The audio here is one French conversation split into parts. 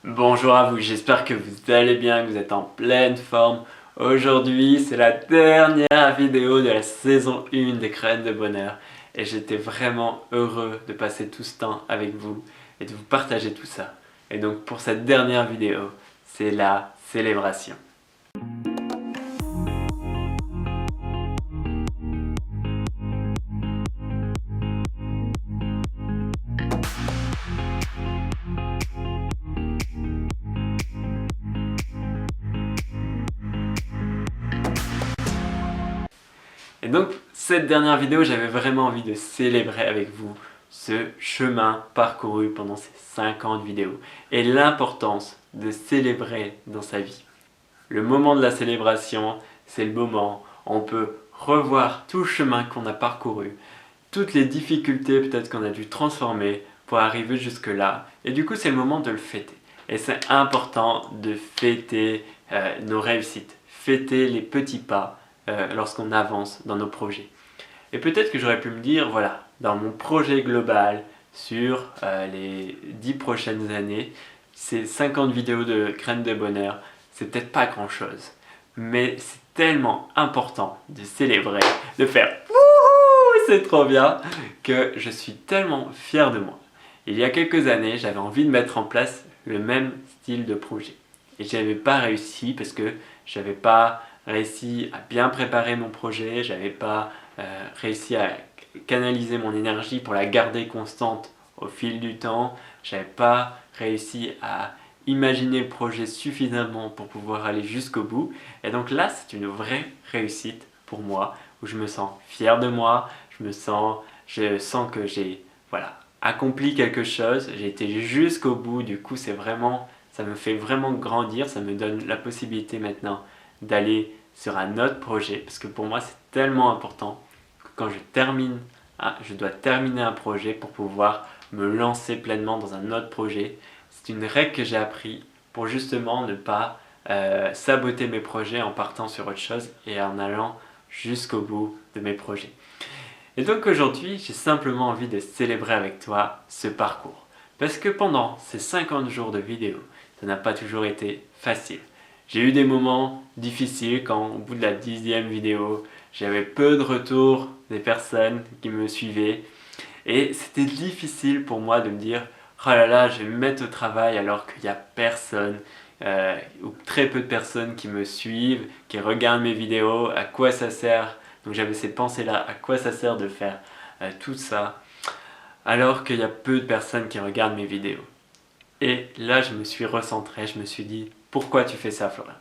Bonjour à vous, j'espère que vous allez bien, que vous êtes en pleine forme. Aujourd'hui, c'est la dernière vidéo de la saison 1 des Graines de Bonheur et j'étais vraiment heureux de passer tout ce temps avec vous et de vous partager tout ça. Et donc pour cette dernière vidéo, c'est la célébration. Et donc, cette dernière vidéo, j'avais vraiment envie de célébrer avec vous ce chemin parcouru pendant ces 50 vidéos et l'importance de célébrer dans sa vie. Le moment de la célébration, c'est le moment où on peut revoir tout le chemin qu'on a parcouru, toutes les difficultés peut-être qu'on a dû transformer pour arriver jusque là. Et du coup, c'est le moment de le fêter. Et c'est important de fêter nos réussites, fêter les petits pas lorsqu'on avance dans nos projets. Et peut-être que j'aurais pu me dire, voilà, dans mon projet global sur les 10 prochaines années, ces 50 vidéos de Graines de Bonheur, c'est peut-être pas grand-chose. Mais c'est tellement important de célébrer, de faire wouhou, c'est trop bien, que je suis tellement fier de moi. Il y a quelques années, j'avais envie de mettre en place le même style de projet. Et je n'avais pas réussi parce que j'avais pas réussi à bien préparer mon projet, j'avais pas réussi à canaliser mon énergie pour la garder constante au fil du temps, j'avais pas réussi à imaginer le projet suffisamment pour pouvoir aller jusqu'au bout. Et donc là, c'est une vraie réussite pour moi, où je me sens fier de moi, je sens que j'ai accompli quelque chose, j'ai été jusqu'au bout, du coup ça me fait vraiment grandir, ça me donne la possibilité maintenant d'aller sur un autre projet, parce que pour moi c'est tellement important que quand je dois terminer un projet pour pouvoir me lancer pleinement dans un autre projet. C'est une règle que j'ai appris pour justement ne pas saboter mes projets en partant sur autre chose et en allant jusqu'au bout de mes projets. Et donc aujourd'hui, j'ai simplement envie de célébrer avec toi ce parcours. Parce que pendant ces 50 jours de vidéos, ça n'a pas toujours été facile. J'ai eu des moments difficiles quand au bout de la 10e vidéo, j'avais peu de retours des personnes qui me suivaient. Et c'était difficile pour moi de me dire « Oh là là, je vais me mettre au travail alors qu'il n'y a personne ou très peu de personnes qui me suivent, qui regardent mes vidéos, à quoi ça sert ?» Donc j'avais ces pensées-là, à quoi ça sert de faire tout ça alors qu'il y a peu de personnes qui regardent mes vidéos. Et là, je me suis recentré, je me suis dit « Pourquoi tu fais ça, Florian ?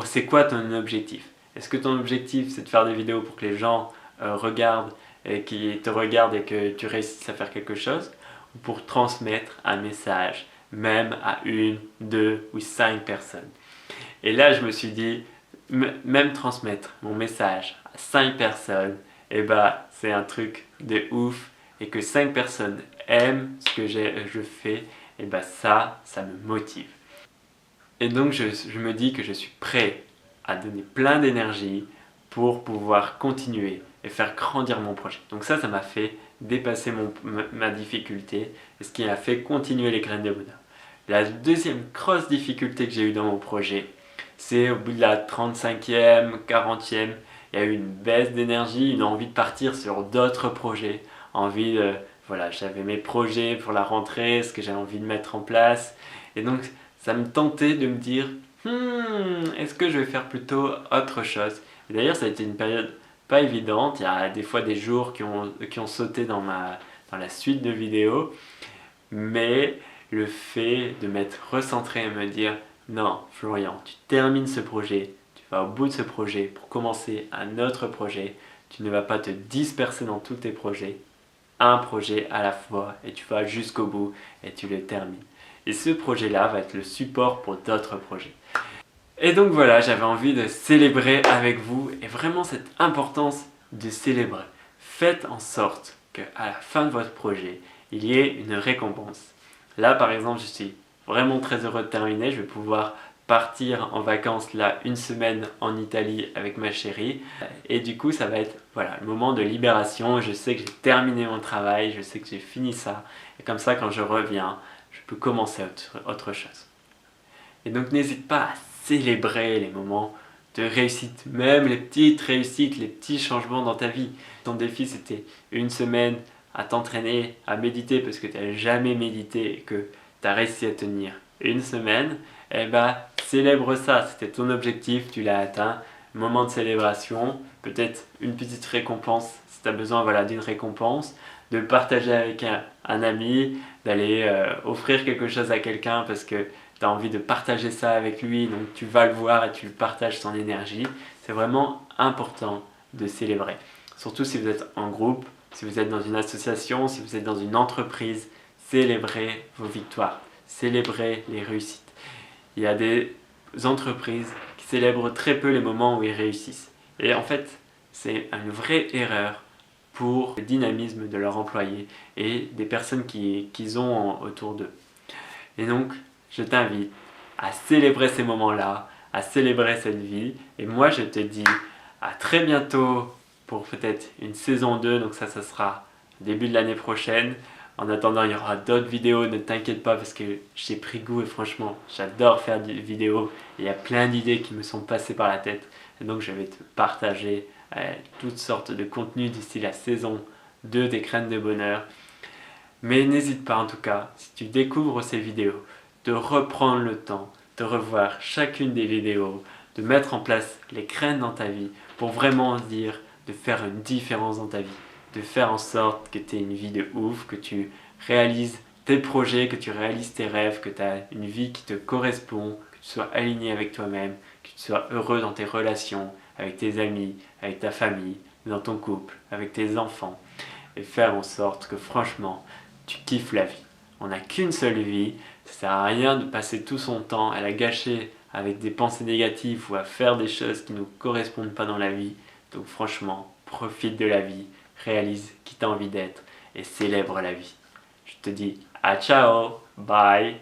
C'est quoi ton objectif ? Est-ce que ton objectif, c'est de faire des vidéos pour que les gens regardent et qui te regardent et que tu réussisses à faire quelque chose, ou pour transmettre un message, même à 1, 2 ou 5 personnes ?» Et là, je me suis dit, même transmettre mon message à 5 personnes, et c'est un truc de ouf, et que 5 personnes aiment ce que je fais, et ça me motive. Et donc je me dis que je suis prêt à donner plein d'énergie pour pouvoir continuer et faire grandir mon projet. Donc ça m'a fait dépasser ma difficulté, et ce qui a fait continuer les Graines de Bonheur. La deuxième grosse difficulté que j'ai eue dans mon projet, c'est au bout de la 35e, 40e, il y a eu une baisse d'énergie, une envie de partir sur d'autres projets, j'avais mes projets pour la rentrée, ce que j'avais envie de mettre en place, et donc ça me tentait de me dire est-ce que je vais faire plutôt autre chose. Et d'ailleurs, ça a été une période pas évidente, il y a des fois des jours qui ont sauté dans la suite de vidéos, mais le fait de m'être recentré et me dire non, Florian, tu termines ce projet, tu vas au bout de ce projet pour commencer un autre projet, tu ne vas pas te disperser dans tous tes projets, un projet à la fois, et tu vas jusqu'au bout et tu le termines. Et ce projet-là va être le support pour d'autres projets. Et donc voilà, j'avais envie de célébrer avec vous, et vraiment cette importance de célébrer. Faites en sorte qu'à la fin de votre projet, il y ait une récompense. Là par exemple, je suis vraiment très heureux de terminer, je vais pouvoir partir en vacances là une semaine en Italie avec ma chérie, et du coup ça va être le moment de libération. Je sais que j'ai terminé mon travail, je sais que j'ai fini ça, et comme ça quand je reviens, je peux commencer autre chose. Et donc n'hésite pas à célébrer les moments de réussite, même les petites réussites, les petits changements dans ta vie. Ton défi c'était une semaine à t'entraîner, à méditer parce que tu n'as jamais médité et que tu as réussi à tenir une semaine, et bah célèbre ça, c'était ton objectif, tu l'as atteint. Moment de célébration, peut-être une petite récompense si tu as besoin d'une récompense, de le partager avec un ami, d'aller offrir quelque chose à quelqu'un parce que tu as envie de partager ça avec lui, donc tu vas le voir et tu lui partages son énergie. C'est vraiment important de célébrer. Surtout si vous êtes en groupe, si vous êtes dans une association, si vous êtes dans une entreprise, célébrez vos victoires, célébrez les réussites. Il y a des entreprises qui célèbrent très peu les moments où ils réussissent. Et en fait, c'est une vraie erreur pour le dynamisme de leurs employés et des personnes qu'ils ont autour d'eux. Et donc, je t'invite à célébrer ces moments-là, à célébrer cette vie. Et moi, je te dis à très bientôt pour peut-être une saison 2. Donc ça sera début de l'année prochaine. En attendant, il y aura d'autres vidéos, ne t'inquiète pas parce que j'ai pris goût et franchement, j'adore faire des vidéos. Il y a plein d'idées qui me sont passées par la tête. Et donc, je vais te partager toutes sortes de contenus d'ici la saison 2 des Graines de Bonheur. Mais n'hésite pas en tout cas, si tu découvres ces vidéos, de reprendre le temps, de revoir chacune des vidéos, de mettre en place les graines dans ta vie pour vraiment dire de faire une différence dans ta vie, de faire en sorte que tu aies une vie de ouf, que tu réalises tes projets, que tu réalises tes rêves, que tu as une vie qui te correspond, que tu sois aligné avec toi-même, que tu sois heureux dans tes relations, avec tes amis, avec ta famille, dans ton couple, avec tes enfants, et faire en sorte que franchement, tu kiffes la vie. On n'a qu'une seule vie, ça sert à rien de passer tout son temps à la gâcher avec des pensées négatives ou à faire des choses qui ne nous correspondent pas dans la vie. Donc franchement, profite de la vie, réalise qui tu as envie d'être et célèbre la vie. Je te dis à ciao, bye.